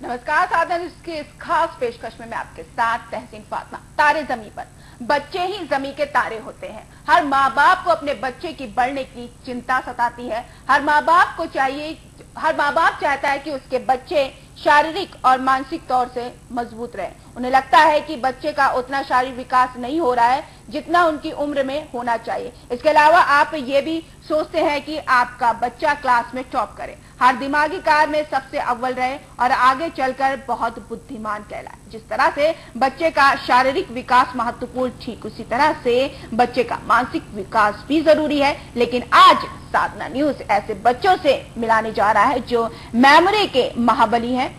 नमस्कार साधना, इसके इस खास पेशकश में मैं आपके साथ तहसीन फातिमा। तारे जमी पर, बच्चे ही जमी के तारे होते हैं। हर माँ बाप को अपने बच्चे की बढ़ने की चिंता सताती है। हर माँ बाप चाहता है कि उसके बच्चे शारीरिक और मानसिक तौर से मजबूत रहे। उन्हें लगता है कि बच्चे का उतना शारीरिक विकास नहीं हो रहा है जितना उनकी उम्र में होना चाहिए। इसके अलावा आप ये भी सोचते हैं कि आपका बच्चा क्लास में टॉप करे, हर दिमागी कार्य में सबसे अव्वल रहे और आगे चलकर बहुत बुद्धिमान कहलाए। जिस तरह से बच्चे का शारीरिक विकास महत्वपूर्ण, ठीक उसी तरह से बच्चे का मानसिक विकास भी जरूरी है। लेकिन आज साधना न्यूज ऐसे बच्चों से मिलाने जा रहा है जो मेमोरी के महाबली हैं।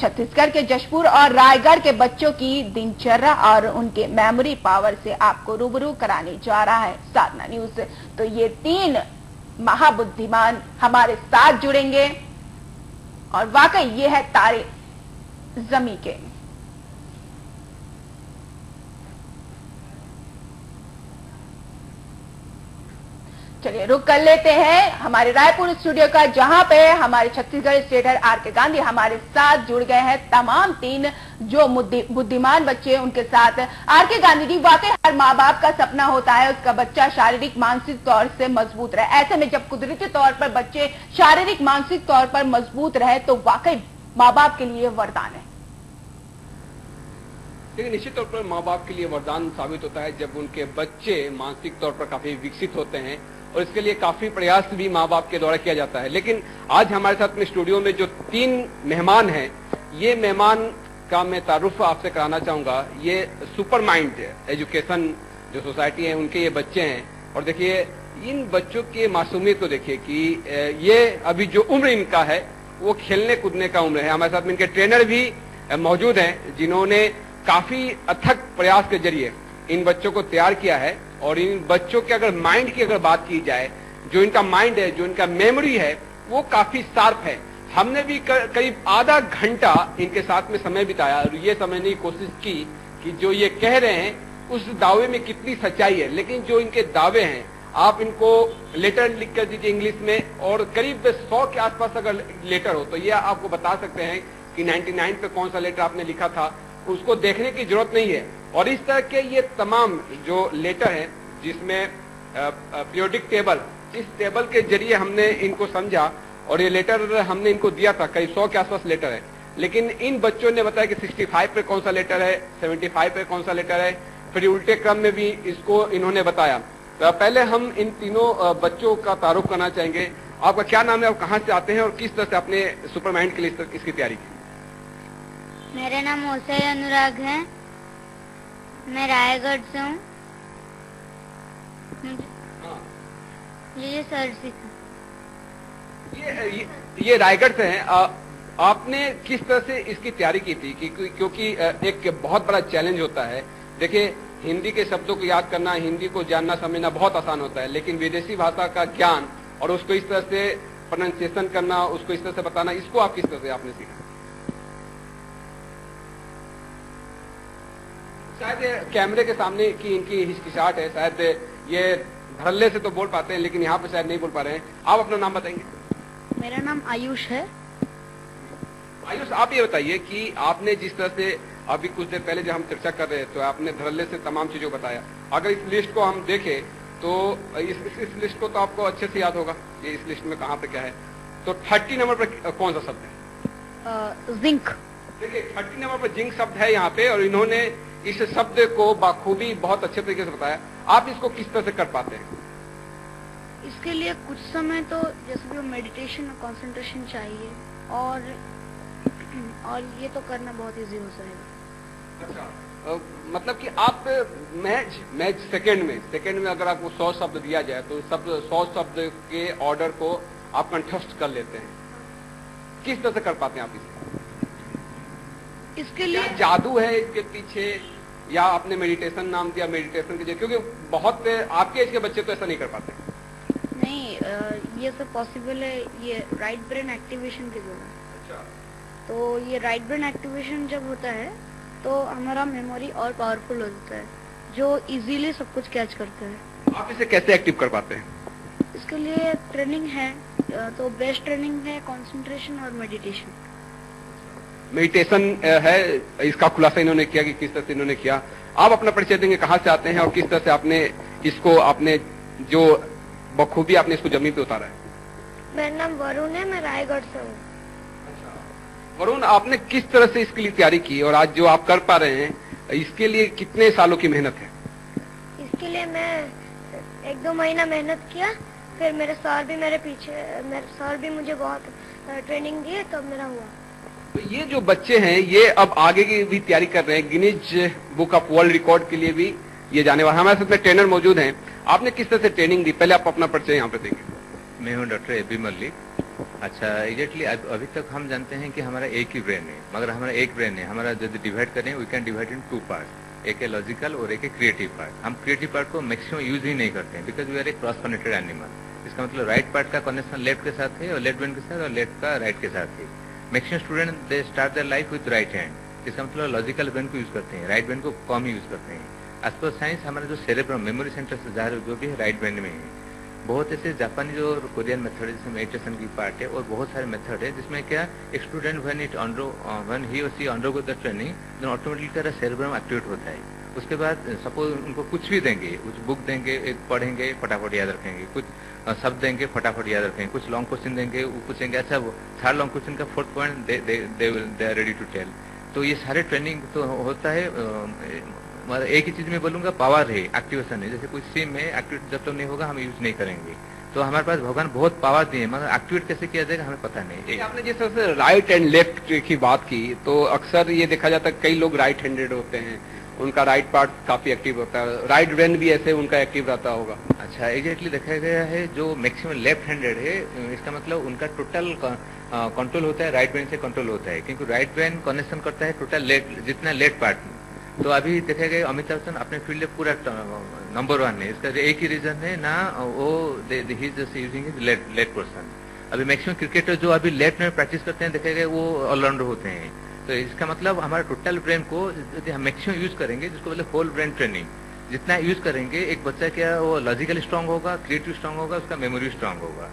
छत्तीसगढ़ के जशपुर और रायगढ़ के बच्चों की दिनचर्या और उनके मेमोरी पावर से आपको रूबरू कराने जा रहा है साधना न्यूज। तो ये 3 महाबुद्धिमान हमारे साथ जुड़ेंगे और वाकई ये है तारे जमी के। चलिए रुक कर लेते हैं हमारे रायपुर स्टूडियो का, जहां पे हमारे छत्तीसगढ़ स्टेटर आर.के. गांधी हमारे साथ जुड़ गए हैं। तमाम 3 जो बुद्धिमान बच्चे उनके साथ। आर.के. गांधी जी, वाकई हर माँ बाप का सपना होता है उसका बच्चा शारीरिक मानसिक तौर से मजबूत रहे। ऐसे में जब कुदरती तौर पर बच्चे शारीरिक मानसिक तौर पर मजबूत रहे तो वाकई माँ बाप के लिए वरदान है। लेकिन निश्चित तौर पर माँ बाप के लिए वरदान साबित होता है जब उनके बच्चे मानसिक तौर पर काफी विकसित होते हैं, और इसके लिए काफी प्रयास भी माँ बाप के द्वारा किया जाता है। लेकिन आज हमारे साथ में स्टूडियो में जो 3 मेहमान हैं, ये मेहमान का मैं तारुफ आपसे कराना चाहूंगा। ये सुपर माइंड एजुकेशन जो सोसाइटी है उनके ये बच्चे हैं। और देखिए इन बच्चों की मासूमियत को देखिए कि ये अभी जो उम्र इनका है वो खेलने कूदने का उम्र है। हमारे साथ में इनके ट्रेनर भी मौजूद हैं जिन्होंने काफी अथक प्रयास के जरिए इन बच्चों को तैयार किया है। और इन बच्चों के अगर माइंड की अगर बात की जाए, जो इनका माइंड है, जो इनका मेमोरी है, वो काफी शार्प है। हमने भी करीब आधा घंटा इनके साथ में समय बिताया और ये समझने की कोशिश की कि जो ये कह रहे हैं उस दावे में कितनी सच्चाई है। लेकिन जो इनके दावे हैं, आप इनको लेटर लिख कर दीजिए इंग्लिश में, और करीब 100 के आसपास अगर लेटर हो तो ये आपको बता सकते हैं कि 99 पे कौन सा लेटर आपने लिखा था, उसको देखने की जरूरत नहीं है। और इस तरह के ये तमाम जो लेटर हैं जिसमें पीरियोडिक टेबल, इस टेबल के जरिए हमने इनको समझा और ये लेटर हमने इनको दिया था। करीब 100 के आसपास लेटर है। लेकिन इन बच्चों ने बताया कि 65 पे कौन सा लेटर है, 75 पे कौन सा लेटर है, फिर उल्टे क्रम में भी इसको इन्होंने बताया। तो पहले हम इन तीनों बच्चों का तारुफ करना चाहेंगे। आपका क्या नाम है, आप कहाँ से आते हैं और किस तरह से आपने सुपर माइंड के लिए इसकी तैयारी की? मेरा नाम ओसई अनुराग है, मैं रायगढ़ से हूँ। ये सर सीखा। ये रायगढ़ से हैं। आपने किस तरह से इसकी तैयारी की थी? क्योंकि एक बहुत बड़ा चैलेंज होता है। देखिए हिंदी के शब्दों को याद करना, हिंदी को जानना समझना बहुत आसान होता है, लेकिन विदेशी भाषा का ज्ञान और उसको इस तरह से प्रोनाउंसिएशन करना, उसको इस तरह से बताना, इसको आप किस तरह से आपने सीखा? शायद कैमरे के सामने की इनकी हिचकिचाहट है, शायद ये धड़ल्ले से तो बोल पाते हैं लेकिन यहाँ पे शायद नहीं बोल पा रहे हैं। आप अपना नाम बताएंगे? मेरा नाम आयुष है। आयुष, आप ये बताइए कि आपने जिस तरह से अभी कुछ देर पहले जब हम चर्चा कर रहे हैं तो आपने धड़ल्ले से तमाम चीजों को बताया। अगर इस लिस्ट को हम देखें तो इस लिस्ट को तो आपको अच्छे से याद होगा, ये इस लिस्ट में कहाँ पे क्या है। तो 30 नंबर पर कौन सा शब्द है? जिंक। देखिए 30 नंबर पर जिंक शब्द है यहाँ पे, और इन्होंने इस शब्द को बाखूबी बहुत अच्छे तरीके से बताया। आप इसको किस तरह से कर पाते हैं? इसके लिए कुछ समय तो जैसे भी मेडिटेशन और कंसंट्रेशन चाहिए, और ये तो करना बहुत इजी हो जाएगा। अच्छा, मतलब कि आप मैच सेकंड में अगर आपको 100 शब्द दिया जाए तो 100 शब्द के ऑर्डर को आप कंठस्थ कर लेते हैं। किस तरह से कर पाते हैं आप इसके लिए? जादू है इसके पीछे, या आपने मेडिटेशन नाम दिया मेडिटेशन के, क्योंकि बहुत आपके एज के बच्चे तो ऐसा नहीं कर पाते? नहीं, ये सब पॉसिबल है, ये राइट ब्रेन एक्टिवेशन के द्वारा। अच्छा। तो ये राइट ब्रेन एक्टिवेशन जब होता है तो हमारा मेमोरी और पावरफुल हो जाता है, जो इजीली सब कुछ कैच करता है। आप इसे कैसे एक्टिव कर पाते हैं? इसके लिए ट्रेनिंग है, तो बेस्ट ट्रेनिंग है कंसंट्रेशन और मेडिटेशन। मेडिटेशन है, इसका खुलासा इन्होंने किया कि किस तरह से इन्होंने किया। आप अपना परिचय देंगे, कहाँ से आते हैं और किस तरह से आपने जो बखूबी आपने इसको जमीन पे उतारा है? मेरा नाम वरुण है, मैं रायगढ़ से हूँ। वरुण, आपने किस तरह से इसके लिए तैयारी की और आज जो आप कर पा रहे हैं, इसके लिए कितने सालों की मेहनत है? इसके लिए मैं 1-2 महीना मेहनत किया, फिर मेरे सर भी मुझे बहुत ट्रेनिंग दिए, तब मेरा हुआ। तो ये जो बच्चे हैं ये अब आगे की भी तैयारी कर रहे हैं, Guinness book of world record के लिए भी ये जाने वाला। हमारे साथ में ट्रेनर मौजूद हैं। आपने किस तरह से ट्रेनिंग दी, पहले आप अपना परिचय यहाँ पे देंगे। मैं हूँ डॉक्टर ए बी मल्लिक। अच्छा, एग्जैक्टली अभी तक हम जानते हैं कि हमारा एक ही ब्रेन है, मगर हमारा एक ब्रेन है। हमारा यदि डिवाइड करें, we can divide in 2 part, एक है लॉजिकल और एक है क्रिएटिव पार्ट। हम क्रिएटिव पार्ट को मैक्सिमम यूज ही नहीं करते हैं, because we are a cross connected animal. इसका मतलब राइट पार्ट का कनेक्शन लेफ्ट के साथ है और लेफ्ट ब्रेन के साथ, और लेफ्ट का राइट के साथ है। Maximum student they start their life with right hand. इसका मतलब लॉजिकल ब्रेन को यूज करते हैं, राइट ब्रेन को कम यूज करते हैं। एज पर साइंस हमारा जो सेरेब्रम मेमोरी सेंटर से जो भी है राइट ब्रेन में है। बहुत ऐसे जापानीज और कोरियन मेथड है जिसमें मेडिटेशन की पार्ट है, और बहुत सारे मेथड है जिसमें क्या एक student when he or she undergo the training, then automatically cerebrum activate होता है। उसके बाद सपोज उनको कुछ भी देंगे, कुछ बुक देंगे, एक पढ़ेंगे फटाफट याद रखेंगे, कुछ शब्द देंगे फटाफट याद रखेंगे, कुछ लॉन्ग क्वेश्चन देंगे वो पूछेंगे। अच्छा, वो 3rd लॉन्ग क्वेश्चन का 4th point they are ready to tell. तो ये सारे ट्रेनिंग तो होता है। मगर एक ही चीज में बोलूंगा, पावर है, एक्टिवेशन है। जैसे कोई सिम में एक्टिवेट जब तक नहीं होगा हम यूज नहीं करेंगे। तो हमारे पास भगवान बहुत पावर दिए, मगर एक्टिवेट कैसे किया जाएगा हमें पता नहीं। आपने जिस तरह से राइट एंड लेफ्ट की बात की, तो अक्सर ये देखा जाता है कई लोग राइट हैंडेड होते हैं, उनका राइट पार्ट काफी एक्टिव होता है, राइट ब्रेन भी ऐसे उनका एक्टिव रहता होगा। अच्छा, एग्जैक्टली देखा गया है जो मैक्सिमम लेफ्ट हैंडेड है, इसका मतलब उनका टोटल कंट्रोल होता है राइट ब्रेन से कंट्रोल होता है, क्योंकि राइट ब्रेन कनेक्शन करता है टोटल जितना लेफ्ट पार्ट में। तो अभी देखा गया अमिताभ बच्चन अपने फील्ड में पूरा नंबर 1 है। इसका एक ही रीजन है ना, वो ही just using his left person. अभी मैक्सिमम क्रिकेटर जो अभी लेफ्ट में प्रैक्टिस करते हैं देखा गया वो ऑलराउंडर होते हैं। तो इसका मतलब हमारे टोटल ब्रेन को यदि हम मैक्सिमम यूज करेंगे, जिसको बोले होल ब्रेन ट्रेनिंग, जितना यूज करेंगे एक बच्चा क्या वो लॉजिकली स्ट्रांग होगा, क्रिएटिव स्ट्रांग होगा, उसका मेमोरी स्ट्रांग होगा।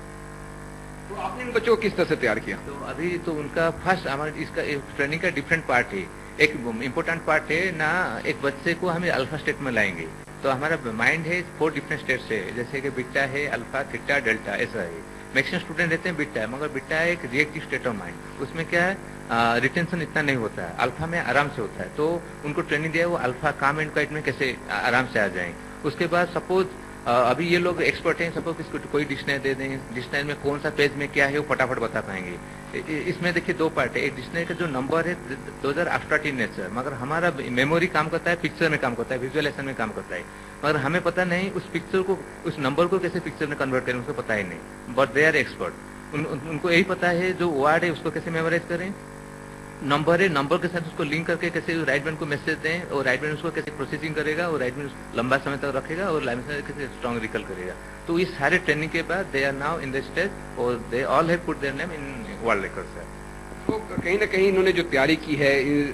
तो आपने इन बच्चों को किस तरह से तैयार किया? तो अभी तो उनका फर्स्ट हमारे इसका ट्रेनिंग का डिफरेंट पार्ट है। एक इम्पोर्टेंट पार्ट है ना, एक बच्चे को हम अल्फा स्टेट में लाएंगे। तो हमारा माइंड है 4 डिफरेंट स्टेट्स है, जैसे कि बीटा है, अल्फा, थीटा, डेल्टा, ऐसा है। मैक्सिमम स्टूडेंट रहते हैं बीटा, मगर बीटा है एक रिएक्टिव स्टेट ऑफ माइंड। उसमें क्या है, रिटेंशन इतना नहीं होता है। अल्फा में आराम से होता है। तो उनको ट्रेनिंग दिया है वो अल्फा काम एंड क्वाइट में कैसे आराम से आ जाए। उसके बाद सपोज अभी ये लोग एक्सपर्ट हैं, सपोज इसको कोई डिक्शनरी दे दें, डिक्शनरी में कौन सा पेज में क्या है वो फटाफट बता पाएंगे। इसमें देखिए 2 पार्ट है। एक डिक्शनरी का जो नंबर है 2000 एब्स्ट्रैक्ट इन नेचर, मगर हमारा मेमोरी काम करता है पिक्चर में काम करता है, विजुअलाइजेशन में काम करता है। मगर हमें पता नहीं उस पिक्चर को, उस नंबर को कैसे पिक्चर में कन्वर्ट करें, उसको पता ही नहीं। But they are expert. उनको यही पता है जो वर्ड है उसको कैसे मेमोराइज करें, नंबर है, नंबर के साथ उसको लिंक करके कैसे राइट ब्रेन को मैसेज दें, और राइट ब्रेन उसको कैसे प्रोसेसिंग करेगा, और राइट ब्रेन लंबा समय तक रखेगा, और लाइफ में कैसे स्ट्रॉन्ग रिकल करेगा। तो इस सारे ट्रेनिंग के बाद they are now in the stage, और they all have put their name in world record sir. तो कहीं ना कहीं इन्होंने जो तैयारी की है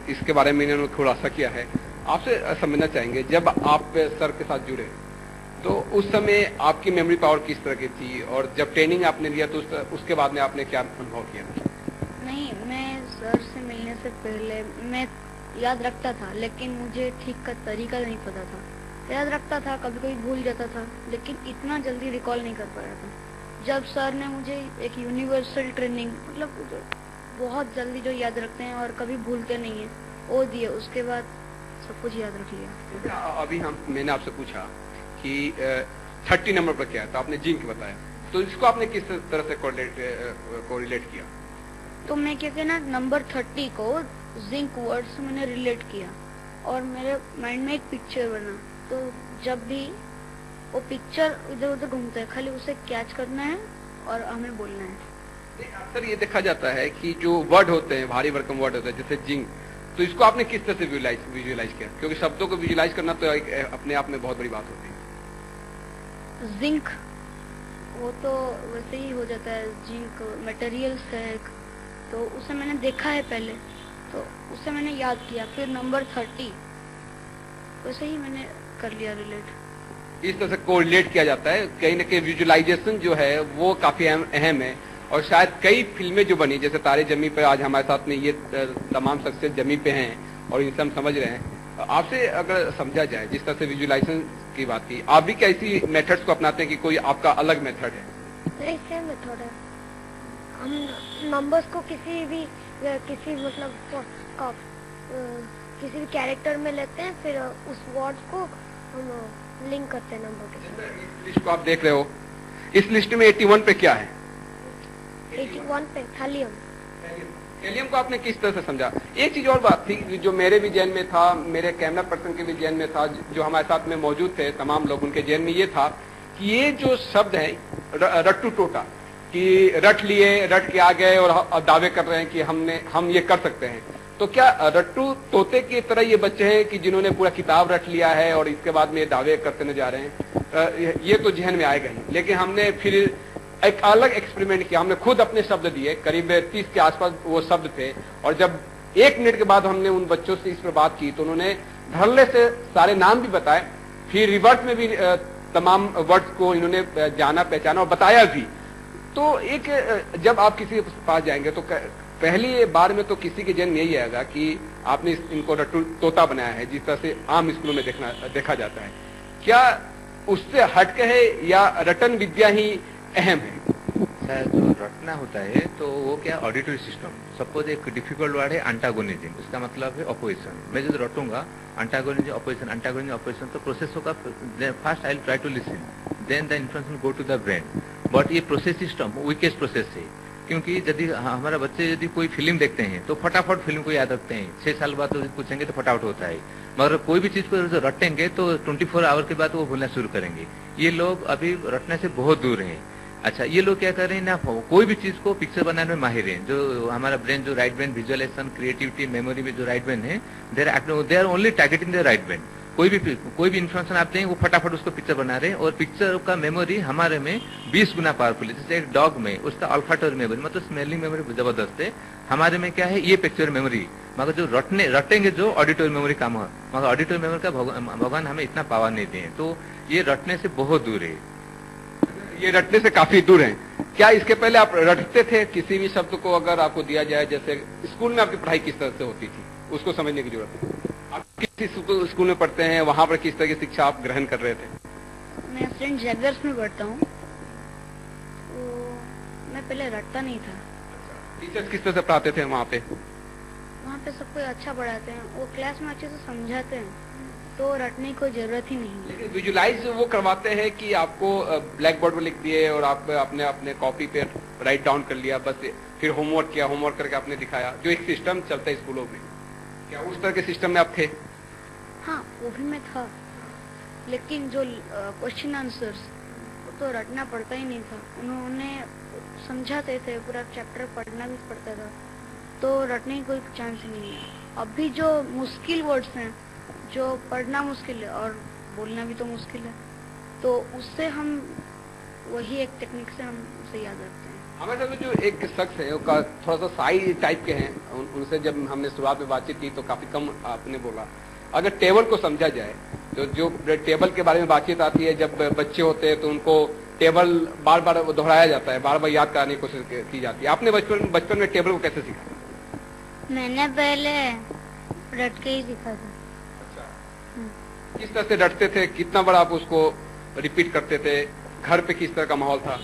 इसके बारे में इन्होंने खुलासा किया है। आपसे समझना चाहेंगे, जब आप सर के साथ जुड़े तो उस समय आपकी मेमोरी पावर किस तरह की थी, और जब ट्रेनिंग आपने लिया तो उसके बाद में आपने क्या अनुभव किया? नहीं, मैं सर से मिलने से पहले मैं याद रखता था, लेकिन मुझे ठीक का तरीका नहीं पता था। याद रखता था, कभी कभी भूल जाता था, लेकिन इतना जल्दी रिकॉल नहीं कर पाया था। जब सर ने मुझे एक यूनिवर्सल ट्रेनिंग, मतलब बहुत जल्दी जो याद रखते हैं और कभी भूलते नहीं है, वो दिए, उसके बाद सब कुछ याद रख लिया। अभी मैंने आपसे पूछा कि 30 नंबर पर क्या है, तो आपने जिंक बताया, तो इसको आपने किस तरह से कोरिलेट किया? तो मैं क्या कहना, नंबर 30 को जिंक वर्ड से मैंने रिलेट किया, और मेरे माइंड में एक पिक्चर बना। तो जब भी वो पिक्चर इधर उधर घूमता है, खाली उसे कैच करना है और हमें बोलना है। अक्सर ये देखा जाता है कि जो वर्ड होते हैं, भारी भरकम वर्ड होते हैं, जैसे जिंक, तो इसको आपने किस तरह से विजुअलाइज किया? क्योंकि शब्दों को विजुअलाइज करना तो अपने आप में बहुत बड़ी बात होती है। जिंक वो तो वैसे ही हो जाता है, जिंक मटेरियल्स है, तो उसे मैंने देखा है पहले, तो उसे मैंने याद किया। फिर नंबर 30 वैसे ही मैंने कर लिया रिलेट। इस तरह से कोरिलेट किया जाता है। कहीं ना कहीं विजुअलाइजेशन जो है वो काफी अहम है। और शायद कई फिल्में जो बनी, जैसे तारे जमी पे, आज हमारे साथ में ये तमाम शख्सियत जमी पे हैं और इनसे हम समझ रहे हैं। आपसे अगर समझा जाए, जिस तरह से विजुअलाइजेशन की बात की, आप भी क्या इसी मेथड्स को अपनाते हैं कि कोई आपका अलग मेथड है? नहीं, सेम मेथड है। हम नंबर्स को किसी मतलब किसी भी कैरेक्टर में लेते हैं, फिर उस वर्ड को हम लिंक करते हैं नंबर के साथ। इस लिस्ट को आप देख रहे हो, इस लिस्ट में 81 पे क्या है? 81 पे थैलियम। थैलियम को आपने किस तरह से समझा? एक चीज और बात थी जो मेरे भी जहन में था, मेरे कैमरा पर्सन के भी जहन में था, जो हमारे साथ में मौजूद थे तमाम लोग, उनके जहन में ये था कि ये जो शब्द है रट्टू टोटा, कि रट लिए, रट के आ गए और दावे कर रहे हैं कि हम ये कर सकते हैं। तो क्या रट्टू तोते की तरह ये बच्चे हैं कि जिन्होंने पूरा किताब रट लिया है और इसके बाद में दावे करते जा रहे हैं? ये तो जहन में आएगा ही। लेकिन हमने फिर एक अलग एक्सपेरिमेंट किया, हमने खुद अपने शब्द दिए, करीब 30 के आसपास वो शब्द थे, और जब 1 मिनट के बाद हमने उन बच्चों से इस पर बात की तो उन्होंने धड़ल्ले से सारे नाम भी बताए, फिर रिवर्स में भी तमाम वर्ड्स को इन्होंने जाना, पहचाना और बताया भी। तो एक जब आप किसी के पास जाएंगे तो पहली बार में तो किसी के जन्म यही आएगा कि आपने इनको रट्टू तोता बनाया है, जिस तरह से आम स्कूलों में देखा जाता है। क्या उससे हटके है या रटन विद्या ही अहम है? सर, जो रटना होता है तो वो क्या, ऑडिटरी सिस्टम। सपोज एक डिफिकल्ट वर्ड है एंटागोनिज्म, इसका मतलब है अपोजिशन। मैं जो रटूंगा एंटागोनिज्म अपोजिशन, तो प्रोसेस होगा, first I will try to listen, then the information go to the brain. But ये प्रोसेस सिस्टम वीकेस्ट प्रोसेस है, क्योंकि यदि हमारा बच्चे यदि कोई फिल्म देखते हैं तो फटाफट फिल्म को याद रखते हैं। 6 साल बाद तो पूछेंगे तो फटाफट होता है, मगर कोई भी चीज को रटेंगे तो 24 आवर के बाद वो भूलना शुरू करेंगे। ये लोग अभी रटने से बहुत दूर हैं। अच्छा, ये लोग क्या कर रहे हैं ना, कोई भी चीज को पिक्चर बनाने में माहिर है। जो हमारा ब्रेन, जो right brain, visualisation, creativity, memory में जो राइट ब्रेन है, they are only targeting the right brain. कोई भी इन्फॉर्मेशन आप दें, वो फटाफट उसको पिक्चर बना रहे हैं, और पिक्चर का मेमोरी हमारे में 20 गुना पावरफुल है। जैसे एक डॉग में उसका अल्फाटोरी मेमोरी, मतलब स्मेलिंग मेमोरी जबरदस्त है, हमारे में क्या है, ये पिक्चर मेमोरी। मगर जो रटेंगे जो ऑडिटोरी मेमोरी काम है, मगर ऑडिटोरी मेमोरी का भगवान हमें इतना पावर नहीं दिए, तो ये रटने से बहुत दूर है। ये रटने से काफी दूर है। क्या इसके पहले आप रटते थे? किसी भी शब्द को अगर आपको दिया जाए, जैसे स्कूल में आपकी पढ़ाई किस तरह से होती थी, उसको समझने की जरूरत है। आप किस स्कूल में पढ़ते हैं, वहां पर किस तरह की शिक्षा आप ग्रहण कर रहे थे? मैं सेंट जेवियर्स में पढ़ता हूँ, तो मैं पहले रटता नहीं था। टीचर्स किस तरह से पढ़ाते थे वहाँ पे? वहाँ पे सबको अच्छा पढ़ाते हैं, वो क्लास में अच्छे से समझाते हैं, तो रटने की कोई जरूरत ही नहीं। लेकिन विजुलाइज वो करवाते हैं कि आपको ब्लैक बोर्ड में लिख दिए और आप अपने कॉपी पे राइट डाउन कर लिया, बस फिर होमवर्क किया, होमवर्क करके आपने दिखाया, जो एक सिस्टम चलता है स्कूलों में। क्या उस तरह के सिस्टम में आप थे? हाँ, वो भी मैं था, लेकिन जो क्वेश्चन आंसर्स, वो तो रटना पड़ता ही नहीं था। उन्होंने समझाते थे, पूरा चैप्टर पढ़ना भी पड़ता था, तो रटने की कोई चांस ही नहीं है। अभी जो मुश्किल वर्ड्स हैं, जो पढ़ना मुश्किल है और बोलना भी तो मुश्किल है, तो उससे हम वही एक टेक्निक से हम उसे याद रखते हैं। हमारे साथ जो एक शख्स है, वो थोड़ा सा साई टाइप के हैं, उनसे जब हमने शुरुआत में बातचीत की तो काफी कम आपने बोला। अगर टेबल को समझा जाए तो जो टेबल के बारे में बातचीत आती है, जब बच्चे होते हैं तो उनको टेबल बार बार दोहराया जाता है, बार बार याद कराने की कोशिश की जाती है। आपने बचपन में टेबल को कैसे सीखा? मैंने पहले रट के ही सीखा था। किस तरह से रटते थे? कितना बार आप उसको रिपीट करते थे? घर पे किस तरह का माहौल था?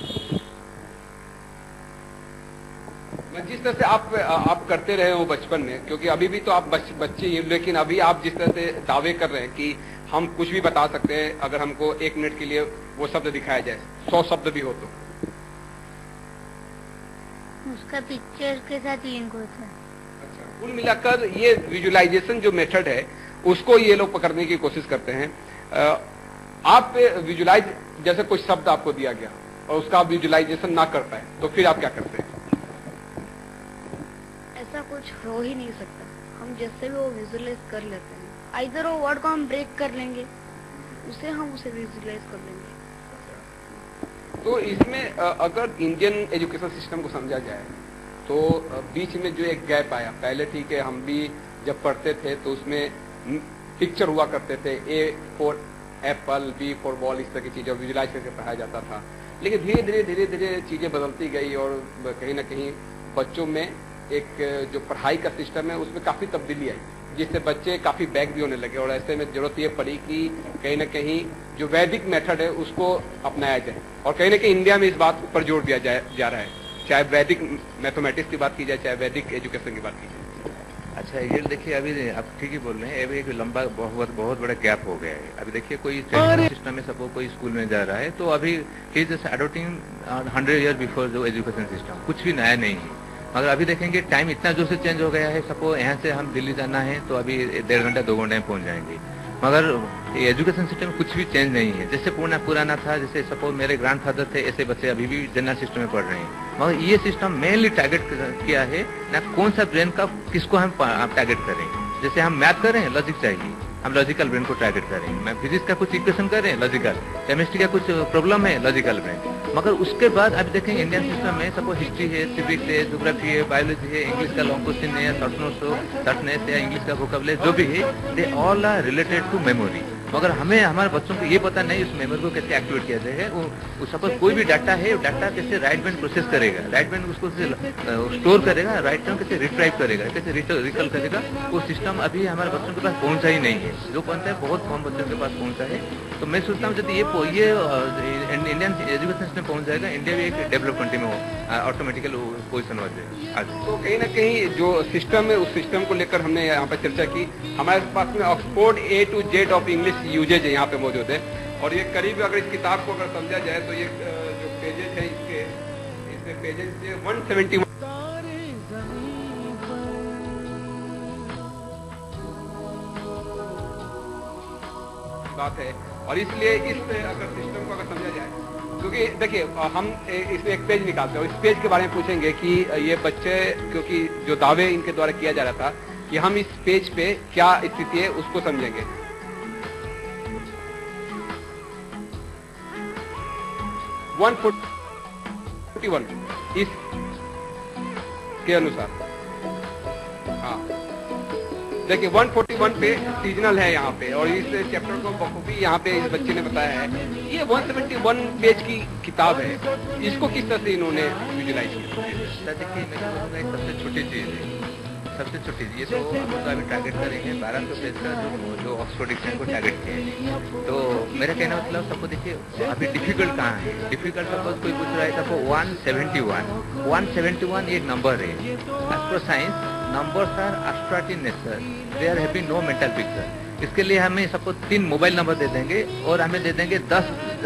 मैं जिस तरह से आप करते रहे हो बचपन में, क्योंकि अभी भी तो आप बच्चे ही, लेकिन अभी आप जिस तरह से दावे कर रहे हैं कि हम कुछ भी बता सकते हैं, अगर हमको 1 मिनट के लिए वो शब्द दिखाया जाए, 100 शब्द भी हो तो उसका पिक्चर के साथ लिंक होता है। अच्छा, कुल मिलाकर ये विजुअलाइजेशन जो मेथड है, उसको ये लोग पकड़ने की कोशिश करते हैं। आप विजुअलाइज, जैसे कोई शब्द आपको दिया गया और उसका आप विजुअलाइजेशन ना कर पाए, तो फिर आप क्या करते हैं? ऐसा कुछ हो ही नहीं सकता, हम जैसे भी वो विजुअलाइज कर लेते हैं। आइदर वो वर्ड को हम ब्रेक कर लेंगे, हम उसे विजुअलाइज कर लेंगे। तो इसमें अगर इंडियन एजुकेशन सिस्टम को समझा जाए तो बीच में जो एक गैप आया, पहले ठीक है हम भी जब पढ़ते थे तो उसमें पिक्चर हुआ करते थे, A for Apple, B for ball, इस तरह की चीजें विजुअलाइज करके पढ़ाया जाता था। लेकिन धीरे धीरे चीजें बदलती गई और कहीं ना कहीं बच्चों में एक जो पढ़ाई का सिस्टम है उसमें काफी तब्दीली आई, जिससे बच्चे काफी बैक भी होने लगे। और ऐसे में जरूरत ये पड़ी कि कहीं ना कहीं जो वैदिक मेथड है उसको अपनाया जाए, और कहीं ना कहीं इंडिया में इस बात पर जोर दिया जा रहा है, चाहे वैदिक मैथमेटिक्स की बात की जाए, चाहे वैदिक एजुकेशन की बात की जाए। अच्छा, ये देखिए, अभी आप ठीक ही बोल रहे हैं, अभी एक लंबा बहुत बड़ा गैप हो गया है। अभी देखिए, कोई ट्रेनिंग सिस्टम में सपोज कोई स्कूल में जा रहा है तो अभी ही जस्ट अडोप्टिंग 100 ईयर बिफोर जो एजुकेशन सिस्टम, कुछ भी नया नहीं है। मगर अभी देखेंगे टाइम इतना जोर से चेंज हो गया है। सपोज यहाँ से हम दिल्ली जाना है तो अभी 1.5 घंटा 2 घंटे में पहुंच जाएंगे, मगर एजुकेशन सिस्टम में कुछ भी चेंज नहीं है। जैसे पुराना था, जैसे सपोज मेरे ग्रैंडफादर थे, ऐसे बच्चे अभी भी जनरल सिस्टम में पढ़ रहे हैं। मगर ये सिस्टम मेनली टारगेट किया है ना कौन सा ब्रेन का किसको हम टारगेट करें। जैसे हम मैथ कर रहे हैं, लॉजिक चाहिए, हम लॉजिकल ब्रेन को टारगेट करें। मैं फिजिक्स का कुछ इक्वेशन कर रहे हैं, लॉजिकल। केमिस्ट्री का कुछ प्रॉब्लम है, लॉजिकल ब्रेन। मगर उसके बाद अभी देखेंगे इंडियन सिस्टम में सपोज हिस्ट्री है, सिविक्स है, ज्योग्राफी है, बायोलॉजी है, इंग्लिश का लॉन्ग क्वेश्चन है, शॉर्टनेस या इंग्लिश का वोकैबुलरी जो भी है, they all are related to memory. मगर हमें हमारे बच्चों को ये पता नहीं उस मेमोरी को कैसे एक्टिवेट किया जाए। वो सपोज कोई भी डाटा है, डाटा कैसे राइट ब्रेन प्रोसेस करेगा, राइट ब्रेन उसको स्टोर करेगा, राइट ब्रेन कैसे रिट्राइव करेगा, कैसे रिकल करेगा, वो सिस्टम अभी हमारे बच्चों के पास पहुंचा ही नहीं है। जो पहुंचा है बहुत कम बच्चों के पास पहुंचा है। तो मैं सोचता हूँ यदि ये इंडियन एजुकेशन सिस्टम पहुंच जाएगा, इंडिया भी एक डेवलप कंट्री में ऑटोमेटिकल पोजिशन हो जाएगा। तो कहीं ना कहीं जो सिस्टम है उस सिस्टम को लेकर हमने यहाँ पर चर्चा की। हमारे पास में Oxford A to Z of English usages है यहाँ पे मौजूद है, और ये करीब अगर इस किताब को अगर समझा जाए तो ये जो पेजेज है इसमें पेजेज 171 बात है। और इसलिए इस अगर सिस्टम को अगर समझा जाए, क्योंकि देखिए हम इसमें एक पेज निकालते हैं, इस पेज के बारे में पूछेंगे कि ये बच्चे, क्योंकि जो दावे इनके द्वारा किया जा रहा था कि हम इस पेज पे क्या स्थिति है उसको समझेंगे। 141 इस के अनुसार, हाँ देखिए 141 पे सीजनल है यहाँ पे, और इस चैप्टर को बखूबी यहाँ पे इस बच्चे ने बताया है। ये 171 पेज की किताब है, इसको किस तरह से इन्होंने विजुलाइज किया? देखिए, मैं बोलूँगा एक सबसे छोटी चीज है, सबसे छोटी चीज। ये तो हम लोग अभी टारगेट करेंगे 1200 पेज का जो ऑक्सफोर्ड डिक्शनरी को टारगेट किया है। तो मेरा कहना मतलब सबको देखिए अभी डिफिकल्ट कहाँ है। डिफिकल्ट सपोज कोई पूछ रहा है, सबको 171 एक नंबर है। As per science numbers are abstract in nature, they are having no mental picture. इसके लिए हमें सबको 3 मोबाइल नंबर दे देंगे और हमें दे देंगे 10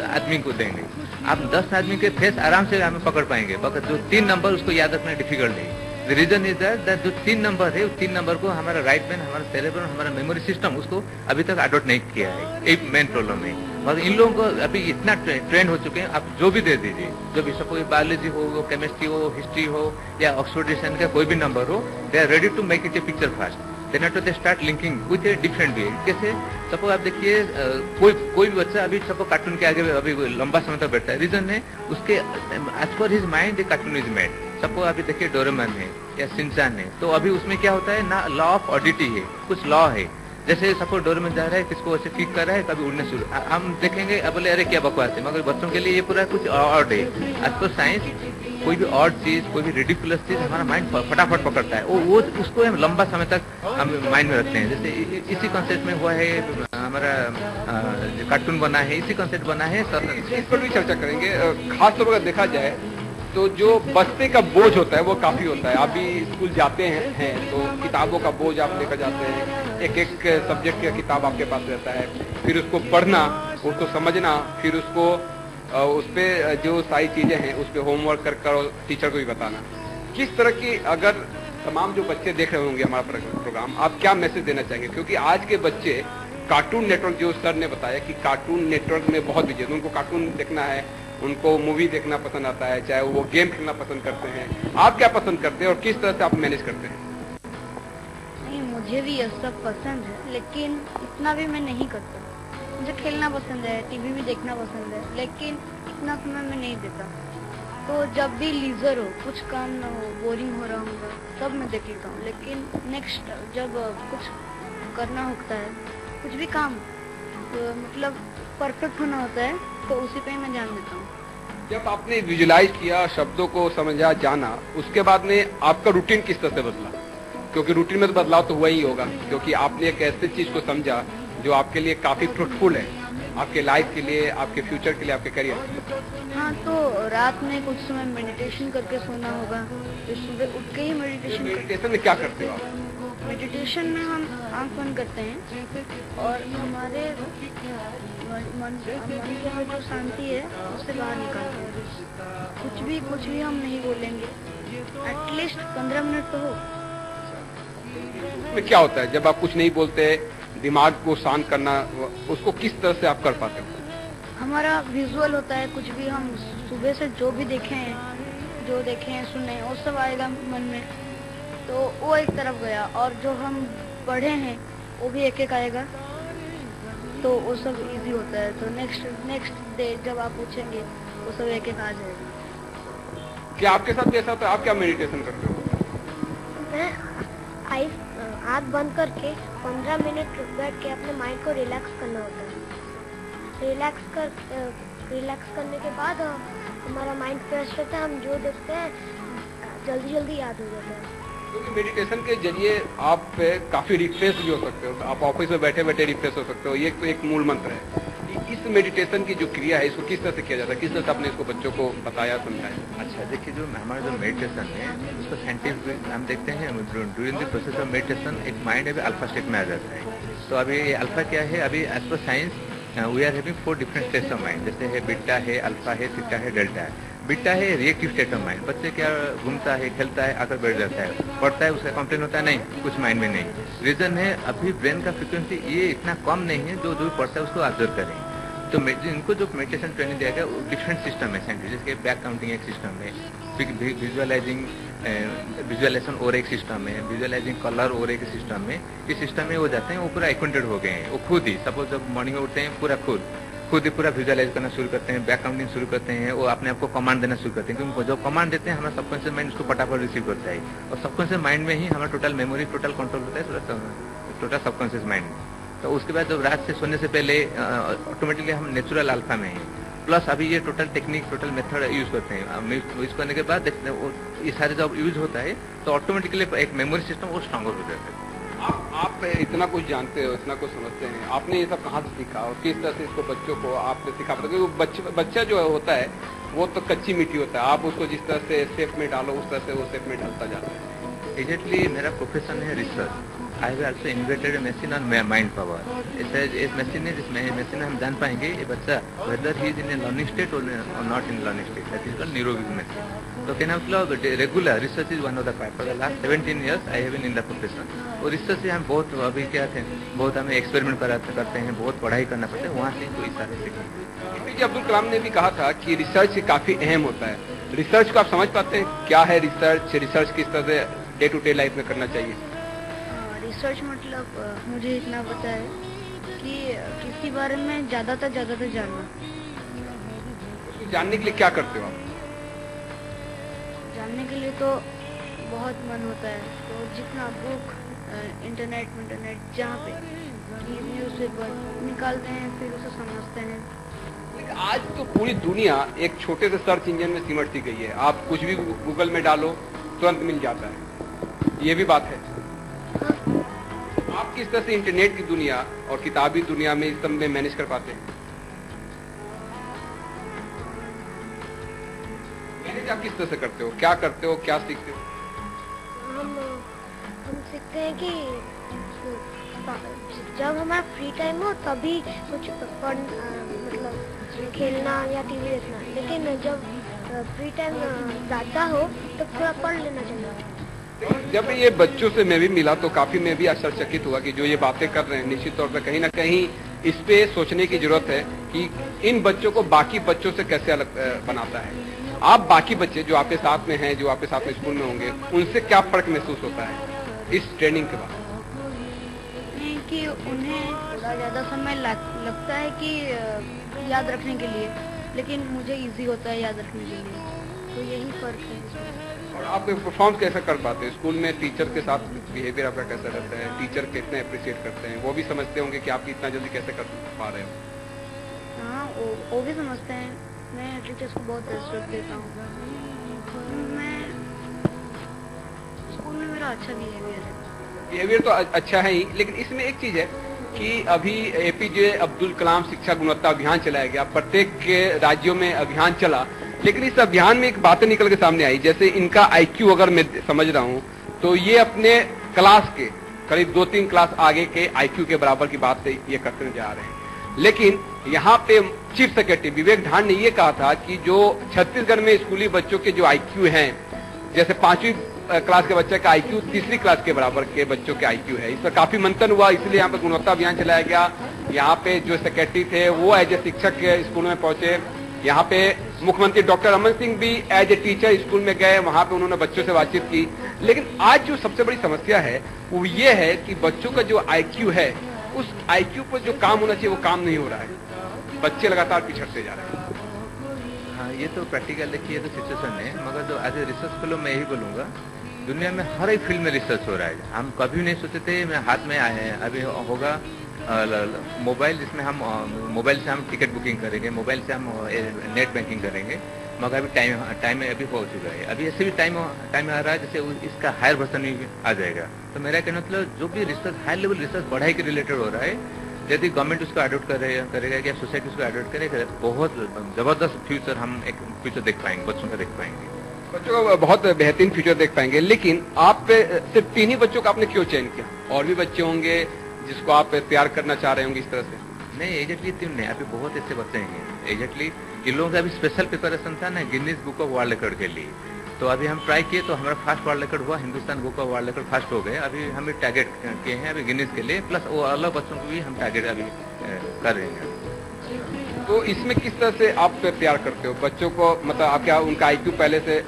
आदमी को देंगे। आप 10 आदमी के फेस आराम से हमें पकड़ पाएंगे, मगर जो 3 नंबर उसको याद रखना डिफिकल्ट है। द रीजन इज दैट जो 3 नंबर है, उस 3 नंबर को हमारा राइट ब्रेन, हमारा सेरेब्रम, हमारा मेमोरी सिस्टम उसको अभी तक अडॉप्ट नहीं किया है। एक मेन प्रॉब्लम है। मगर इन लोगों को अभी इतना ट्रेंड हो चुके हैं, आप जो भी दे दीजिए, जो भी सपोज बायोलॉजी हो, केमिस्ट्री हो, हिस्ट्री हो या ऑक्सफोर्ड डिक्शनरी का कोई भी नंबर हो, they are ready to make it a picture fast. Then they start linking with a different way. कैसे सपोज आप देखिए कोई भी बच्चा अभी सपोज कार्टून के आगे अभी लंबा समय तक बैठता है, रीजन है उसके as per his mind the cartoon is made. Suppose अभी देखिए डोरेमोन है या शिनचैन है, तो अभी उसमें क्या होता है ना, लॉ ऑफ ऑडिटी है, कुछ लॉ है। जैसे सपोज डोरेमोन जा रहा है, किसको ऐसे किक कर रहा है, कभी उड़ने शुरू, हम देखेंगे अब बोले अरे क्या बकवास है, मगर बच्चों के लिए ये पूरा कुछ ऑड है। एज पर साइंस कोई भी ऑड चीज, कोई भी रिडिकुलस चीज हमारा माइंड फटाफट पकड़ता है, वो उसको हम लंबा समय तक हम माइंड में रखते हैं। जैसे इसी कॉन्सेप्ट में हुआ है हमारा कार्टून बना है, इसी कॉन्सेप्ट बना है। इस पर भी चर्चा करेंगे। खासतौर पर देखा जाए तो जो बस्ते का बोझ होता है वो काफी होता है। आप भी स्कूल जाते हैं तो किताबों का बोझ आप लेकर जाते हैं, एक सब्जेक्ट का किताब आपके पास रहता है, फिर उसको पढ़ना, उसको समझना, फिर उसको उस पर जो सारी चीजें हैं उस पर होमवर्क कर टीचर को भी बताना। किस तरह की, अगर तमाम जो बच्चे देख रहे होंगे हमारा प्रोग्राम, आप क्या मैसेज देना चाहेंगे? क्योंकि आज के बच्चे कार्टून नेटवर्क, जो सर ने बताया कि कार्टून नेटवर्क में बहुत बिजी है, उनको कार्टून देखना है, उनको मूवी देखना पसंद आता है, चाहे वो गेम खेलना पसंद करते हैं। आप क्या पसंद करते हैं और किस तरह से आप मैनेज करते हैं? नहीं, मुझे भी यह सब पसंद है, लेकिन इतना भी मैं नहीं करता। मुझे खेलना पसंद है, टीवी भी देखना पसंद है, लेकिन इतना समय मैं नहीं देता। तो जब भी लीजर हो, कुछ काम ना हो, बोरिंग हो रहा होगा, तब मैं देख लेता हूँ। लेकिन नेक्स्ट जब कुछ करना होता है, कुछ भी काम तो मतलब परफेक्ट होना होता है, तो उसी पे ही मैं ध्यान देता हूँ। जब आपने विजुलाइज किया, शब्दों को समझा, जाना, उसके बाद में आपका रूटीन किस तरह से बदला? क्योंकि रूटीन में तो बदलाव तो हुआ ही होगा, क्योंकि आपने एक ऐसी चीज को समझा जो आपके लिए काफी फ्रूटफुल है, आपके लाइफ के लिए, आपके फ्यूचर के लिए, आपके करियर के लिए। हाँ, तो रात में कुछ समय मेडिटेशन करके सोना होगा, तो सुबह उठ के ही मेडिटेशन में क्या करते हो आप? मेडिटेशन में हम आंख बंद करते हैं और हमारे मन के अंदर जो शांति है उससे बाहर निकालते हैं। कुछ भी हम नहीं बोलेंगे, एटलीस्ट 15 मिनट तो हो। में क्या होता है जब आप कुछ नहीं बोलते, दिमाग को शांत करना, उसको किस तरह से आप कर पाते हो? हमारा विजुअल होता है, कुछ भी हम सुबह से जो भी देखे हैं, सुने हैं, वो सब आएगा मन में, तो वो एक तरफ गया, और जो हम पढ़े हैं वो भी एक एक आएगा, तो वो सब इजी होता है। तो नेक्स्ट डे जब आप पूछेंगे वो सब एक एक आ जाएगा। क्या आपके साथ कैसा होता है? आप क्या मेडिटेशन करते हो? मैं आँख बंद करके 15 मिनट बैठ के अपने माइंड को रिलैक्स करना होता है। रिलैक्स करने के बाद हमारा माइंड फ्रेश रहता है, हम जो देखते हैं जल्दी याद हो जाता है। क्योंकि मेडिटेशन के जरिए आप काफी रिफ्रेश भी हो सकते हो, आप ऑफिस में बैठे बैठे रिफ्रेश हो सकते हो, ये तो एक मूल मंत्र है। इस मेडिटेशन की जो क्रिया है, इसको किस तरह से किया जाता है, किस तरह से आपने इसको बच्चों को बताया, समझाया? अच्छा, देखिए, जो हमारा जो मेडिटेशन है उसको साइंटिफिक हम देखते हैं, during the process of meditation एक माइंड अभी अल्फा स्टेट में आ जाता है। तो अभी ये अल्फा क्या है? अभी as per science we are having 4 different states of mind, जैसे है बीटा है, अल्फा है, थीटा है, डेल्टा है। बीटा है रिएक्टिव स्टेट ऑफ माइंड, बच्चे क्या घूमता है, खेलता है, आकर बैठ जाता है, पढ़ता है, उसका कंप्लेन होता है, नहीं कुछ माइंड में नहीं। रीजन है अभी ब्रेन का फ्रिक्वेंसी ये इतना कम नहीं है जो पढ़ता है उसको ऑब्जर्व करें। तो इनको जो मेडिटेशन ट्रेनिंग दिया गया वो डिफरेंट सिस्टम है साइंटिफिक, जैसे बैक काउंटिंग एक सिस्टम है, विजुअलाइजेशन और एक सिस्टम है, विजुअलाइजिंग कलर और एक सिस्टम में। इस सिस्टम में वो जाते हैं, वो पूरा एक्वेंटेड हो गए हैं, वो खुद ही सपोज जब मॉर्निंग में उठते हैं खुद ही पूरा विजुअलाइज करना शुरू करते हैं, बैक काउंटिंग शुरू करते हैं, वो अपने आप को कमांड देना शुरू करते हैं, क्योंकि जो कमांड देते हैं हमारा सबकॉन्शियस माइंड उसको फटाफट रिसीव करता है, और सबकॉन्शियस माइंड में ही हमारा टोटल मेमोरी, टोटल कंट्रोल होता है, टोटल सबकॉन्शियस माइंड। तो उसके बाद जब रात से सोने से पहले ऑटोमेटिकली हम नेचुरल अल्फा में हैं। प्लस अभी ये total technique, total method use करते हैं, यूज करने के बाद देखते हैं ये सारे जब यूज होता है तो ऑटोमेटिकली एक मेमोरी सिस्टम और स्ट्रॉन्गर हो जाता है। आप इतना कुछ जानते हो, इतना कुछ समझते हैं, आपने ये सब कहाँ से सीखा और किस तरह से इसको बच्चों को आपने सिखा? क्योंकि बच्चा जो होता है वो तो कच्ची मिट्टी होता है, आप उसको जिस तरह से शेप में डालो उस तरह से वो शेप में ढलता जाता है। एग्जैक्टली, मेरा प्रोफेशन है research. I have also invented a machine on mind power. इस मशीन है, जिस मशीन में हम जान पाएंगे ये बच्चा whether he is in a learning state और not in learning state, that is called Neuroviz machine. तो कहना मतलब regular research is one of the part. For the last 17 years I have been in the profession. और research से हम बहुत अभी क्या थे, बहुत हमें एक्सपेरिमेंट करते हैं, बहुत पढ़ाई करना पड़ता है, वहाँ से कोई सारे सीखते। APJ अब्दुल कलाम ने भी कहा था कि रिसर्च काफी अहम होता है। रिसर्च को आप समझ पाते हैं क्या है रिसर्च किस तरह से डे टू डे लाइफ में करना चाहिए? रिसर्च मतलब मुझे इतना पता है कि किसी बारे में ज्यादातर जानना। जानने के लिए क्या करते हो आप? जानने के लिए तो बहुत मन होता है, तो जितना बुक, इंटरनेट जहाँ पे न्यूज़पेपर निकालते हैं, फिर उसे समझते हैं। लेकिन आज तो पूरी दुनिया एक छोटे से सर्च इंजन में सिमट सी गई है, आप कुछ भी गूगल में डालो तुरंत मिल जाता है, ये भी बात है। आप किस तरह से इंटरनेट की दुनिया और किताबी दुनिया में इस सब में मैनेज कर पाते हैं? मैनेज आप किस तरह से करते हो, क्या करते हो, क्या सीखते हो? हम सीखते हैं कि जब हमारा फ्री टाइम हो तभी कुछ मतलब खेलना या टीवी देखना, लेकिन जब फ्री टाइम ज्यादा हो तो थोड़ा पढ़ लेना चाहिए। जब ये बच्चों से मैं भी मिला तो काफी मैं भी आश्चर्यचकित हुआ कि जो ये बातें कर रहे हैं, निश्चित तौर पर कहीं ना कहीं इस पे सोचने की जरूरत है कि इन बच्चों को बाकी बच्चों से कैसे अलग बनाता है। आप बाकी बच्चे जो आपके साथ में हैं, जो आपके साथ में स्कूल में होंगे, उनसे क्या फर्क महसूस होता है इस ट्रेनिंग के बाद? कि उन्हें थोड़ा ज्यादा समय लगता है कि याद रखने के लिए, लेकिन मुझे इजी होता है याद रखने के लिए, तो यही फर्क है। और आप परफॉर्म कैसे कर पाते हैं स्कूल में? टीचर के साथ बिहेवियर आपका कैसा रहता है? टीचर कितने अप्रिशिएट करते हैं? वो भी समझते होंगे कि आप इतना जल्दी कैसे कर पा रहे हो? हाँ, वो भी समझते हैं, मैं टीचर्स को बहुत रेस्पेक्ट देता हूँ। मैं स्कूल में मेरा अच्छा बिहेवियर है। बिहेवियर तो अच्छा है ही, लेकिन इसमें एक चीज है कि अभी एपीजे अब्दुल कलाम शिक्षा गुणवत्ता अभियान चलाया गया, प्रत्येक के राज्यों में अभियान चला, लेकिन इस अभियान में एक बातें निकल के सामने आई। जैसे इनका आईक्यू अगर मैं समझ रहा हूं तो ये अपने क्लास के करीब 2-3 क्लास आगे के आईक्यू के बराबर की बात ये करते जा रहे हैं। लेकिन यहाँ पे चीफ सेक्रेटरी विवेक ढांड ने ये कहा था कि जो छत्तीसगढ़ में स्कूली बच्चों के जो आईक्यू हैं, जैसे 5वीं क्लास के बच्चे का आईक्यू 3री क्लास के बराबर के बच्चों के आईक्यू है। इस पर काफी मंथन हुआ, इसलिए यहाँ पे गुणवत्ता अभियान चलाया गया। यहाँ पे जो सेक्रेटरी थे वो एज ए शिक्षक स्कूल में पहुंचे। यहाँ पे मुख्यमंत्री डॉक्टर रमन सिंह भी एज ए टीचर स्कूल में गए, वहां पे उन्होंने बच्चों से बातचीत की। लेकिन आज जो सबसे बड़ी समस्या है वो ये है कि बच्चों का जो आईक्यू है, उस आईक्यू पर जो काम होना चाहिए वो काम नहीं हो रहा है। बच्चे लगातार पिछड़ते जा रहे हैं। हाँ, ये तो प्रैक्टिकल देखिए तो सिचुएशन है, मगर जो एज ए रिसर्च फेलो मैं यही बोलूंगा, दुनिया में हर एक फील्ड में रिसर्च हो रहा है। हम कभी नहीं सोचे थे मैं हाथ में आए हैं, अभी होगा मोबाइल, जिसमें हम मोबाइल से हम टिकट बुकिंग करेंगे, मोबाइल से हम नेट बैंकिंग करेंगे, मगर अभी टाइम अभी हो चुका है। अभी ऐसे भी टाइम आ रहा है जैसे इसका हायर वर्जन भी आ जाएगा। तो मेरा कहना मतलब जो भी रिसर्च हाई लेवल रिसर्च पढ़ाई के रिलेटेड हो रहा है, यदि गवर्नमेंट उसको अडॉप्ट करेगा या सोसाइटी उसको अडॉप्ट करेगा तो बहुत जबरदस्त फ्यूचर हम एक फ्यूचर देख पाएंगे, बच्चों का देख पाएंगे, बच्चों का बहुत बेहतरीन फ्यूचर देख पाएंगे। लेकिन आप सिर्फ 3 ही बच्चों का आपने क्यों चयन किया? और भी बच्चे होंगे जिसको आप तैयार करना चाह रहे होंगे इस तरह से? नहीं, एग्जैक्टली 3 नहीं, अभी बहुत ऐसे बच्चे हैं। एग्जैक्टली इन लोगों का अभी स्पेशल प्रिपरेशन था ना Guinness book of world record के लिए, तो अभी हम ट्राई किए तो हमारा फर्स्ट वर्ल्ड रिकॉर्ड हुआ, Hindustan book of world record first हो गए। अभी हम टारगेट किए हैं अभी गिनीज के लिए, प्लस वो अलग बच्चों को भी हम टारगेट अभी कर रहे हैं। तो इसमें किस तरह से आप तैयार करते हो बच्चों को? मतलब आप क्या उनका आईक्यू पहले से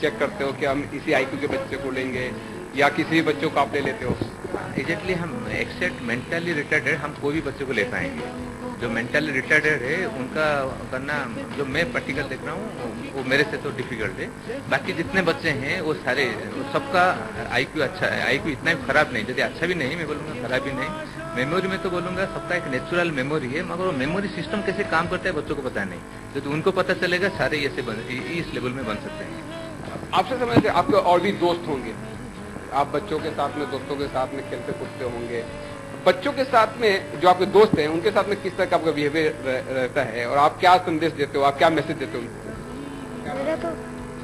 चेक करते हो कि हम इसी आईक्यू के बच्चे को लेंगे या किसी भी बच्चों को आप ले लेते हो? एग्जैक्टली हम एक्सेप्ट मेंटली रिटार्डेड हम कोई भी बच्चे को ले पाएंगे। जो मेंटली रिटार्डेड है उनका करना, जो मैं प्रैक्टिकल देख रहा हूँ वो मेरे से तो डिफिकल्ट है। बाकी जितने बच्चे हैं वो सारे, सबका आईक्यू अच्छा है, आईक्यू इतना भी खराब नहीं, यदि अच्छा भी नहीं मैं बोलूँगा खराब भी नहीं। मेमोरी में तो बोलूँगा सबका एक नेचुरल मेमोरी है, मगर वो मेमोरी सिस्टम कैसे काम करता है बच्चों को पता नहीं। यदि उनको पता चलेगा सारे ऐसे इस लेवल में बन सकते हैं। आपसे समझते आपके और भी दोस्त होंगे, आप बच्चों के साथ में दोस्तों के साथ में खेलते कूदते होंगे। बच्चों के साथ में जो आपके दोस्त हैं उनके साथ में किस तरह का आपका बिहेवियर रहता है और आप क्या संदेश देते हो, आप क्या मैसेज देते हो उनको? मेरा तो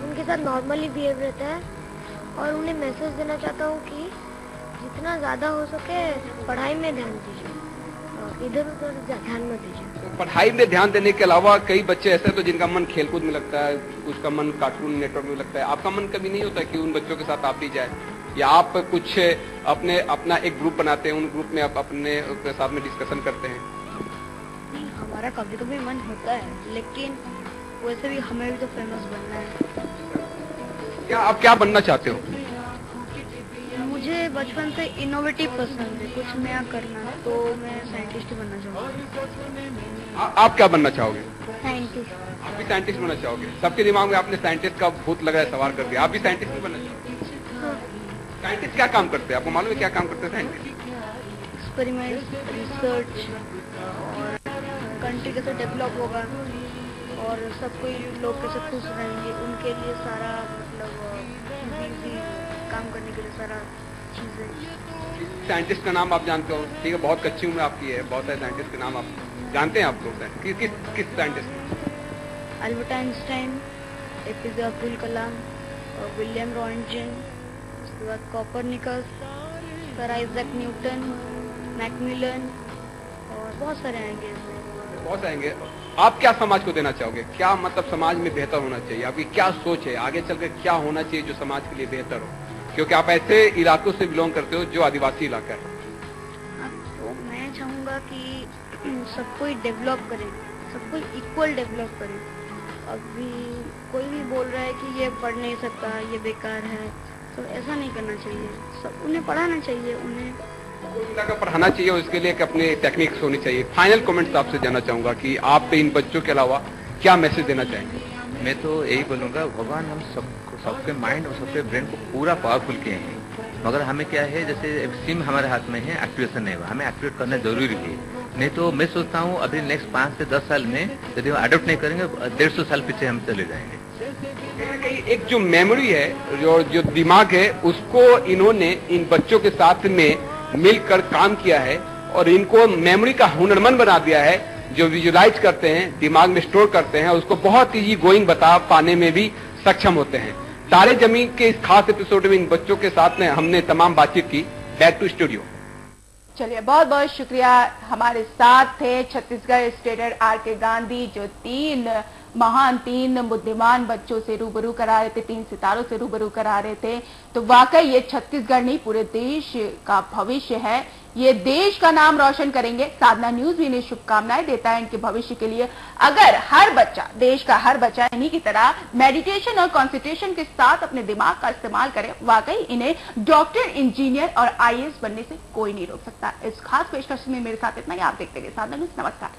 उनके साथ नॉर्मली बिहेव रहता है और उन्हें मैसेज देना चाहता हूँ कि जितना ज्यादा हो सके पढ़ाई में ध्यान दीजिए, इधर उधर ध्यान मत दीजिए। तो पढ़ाई में ध्यान देने के अलावा कई बच्चे ऐसे तो जिनका मन खेलकूद में लगता है, कुछ का मन कार्टून नेटवर्क में लगता है। आपका मन कभी नहीं होता कि उन बच्चों के साथ आप भी जाए, या आप कुछ अपना एक ग्रुप बनाते हैं, उन ग्रुप में आप अपने साथ में डिस्कशन करते हैं? नहीं, हमारा कभी कभी मन होता है, लेकिन वैसे भी हमें भी तो फेमस बनना है। क्या आप क्या बनना चाहते हो? मुझे बचपन से इनोवेटिव पसंद है, कुछ नया करना, तो मैं साइंटिस्ट बनना चाहूँगी। आप क्या बनना चाहोगे? साइंटिस्ट। आप भी साइंटिस्ट बनना चाहोगे? सबके दिमाग में आपने साइंटिस्ट का भूत लग रहा है सवार कर दिया। आप भी साइंटिस्ट भी बनना चाहोगे? साइंटिस्ट क्या काम करते हैं, आपको मालूम है क्या काम करते हैं साइंटिस्ट? एक्सपेरिमेंट, रिसर्च, और कंट्री कैसे डेवलप होगा और सब कोई लोग कैसे खुश रहेंगे, उनके लिए सारा मतलब इजी काम करने के लिए सारा चीजें। साइंटिस्ट का नाम आप जानते हो? ठीक है, बहुत कच्ची उम्र आपकी है, बहुत सारे साइंटिस्ट के नाम आप जानते हैं? आप लोग किस scientist? Albert Einstein, APJ Abdul Kalam, William Roentgen, उसके बाद Copernicus, sir Isaac Newton, Macmillan, और बहुत सारे आएंगे। बहुत आएंगे। आप क्या समाज को देना चाहोगे? क्या मतलब समाज में बेहतर होना चाहिए? आपकी क्या सोच है आगे चलकर क्या होना चाहिए जो समाज के लिए बेहतर हो? क्योंकि आप ऐसे इलाकों से बिलोंग करते हो जो आदिवासी इलाका है। तो मैं चाहूँगा कि सब कोई डेवलप करे, सब कोई इक्वल डेवलप करे। अभी कोई भी बोल रहा है कि ये पढ़ नहीं सकता, ये बेकार है, तो ऐसा नहीं करना चाहिए। सब उन्हें पढ़ाना चाहिए, उन्हें का पढ़ाना चाहिए और इसके लिए एक अपनी टेक्निक्स होनी चाहिए। फाइनल कमेंट्स आपसे जानना चाहूंगा कि आप इन बच्चों के अलावा क्या मैसेज देना चाहेंगे? मैं तो यही बोलूंगा, भगवान हम सबके माइंड और सबके ब्रेन को पूरा पावरफुल किए हैं। मगर हमें क्या है, जैसे सिम हमारे हाथ में है, एक्टिवेशन नहीं हुआ, हमें एक्टिवेट करना जरूरी है। नहीं तो मैं सोचता हूँ अभी नेक्स्ट 5 से 10 साल में यदि हम अडोप्ट नहीं करेंगे 150 साल पीछे हम चले जाएंगे। एक जो मेमोरी है, जो दिमाग है, उसको इन्होंने इन बच्चों के साथ में मिलकर काम किया है और इनको मेमोरी का हुनरमंद बना दिया है। जो विजुलाइज करते हैं, दिमाग में स्टोर करते हैं, उसको बहुत ही गोइंग बता पाने में भी सक्षम होते हैं। तारे जमीन के इस खास एपिसोड में इन बच्चों के साथ में हमने तमाम बातचीत की। Back to studio. चलिए, बहुत बहुत शुक्रिया। हमारे साथ थे छत्तीसगढ़ स्टेटर आर.के. गांधी, जो तीन बुद्धिमान बच्चों से रूबरू करा रहे थे, 3 सितारों से रूबरू करा रहे थे। तो वाकई ये छत्तीसगढ़ नहीं, पूरे देश का भविष्य है। ये देश का नाम रोशन करेंगे। साधना न्यूज भी इन्हें शुभकामनाएं देता है इनके भविष्य के लिए। अगर हर बच्चा, देश का हर बच्चा इन्हीं की तरह मेडिटेशन और कॉन्सेंट्रेशन के साथ अपने दिमाग का इस्तेमाल करे, वाकई इन्हें डॉक्टर, इंजीनियर और IAS बनने से कोई नहीं रोक सकता। इस खास पेशकश में मेरे साथ इतना ही। आप देखते रहिए साधना न्यूज। नमस्कार।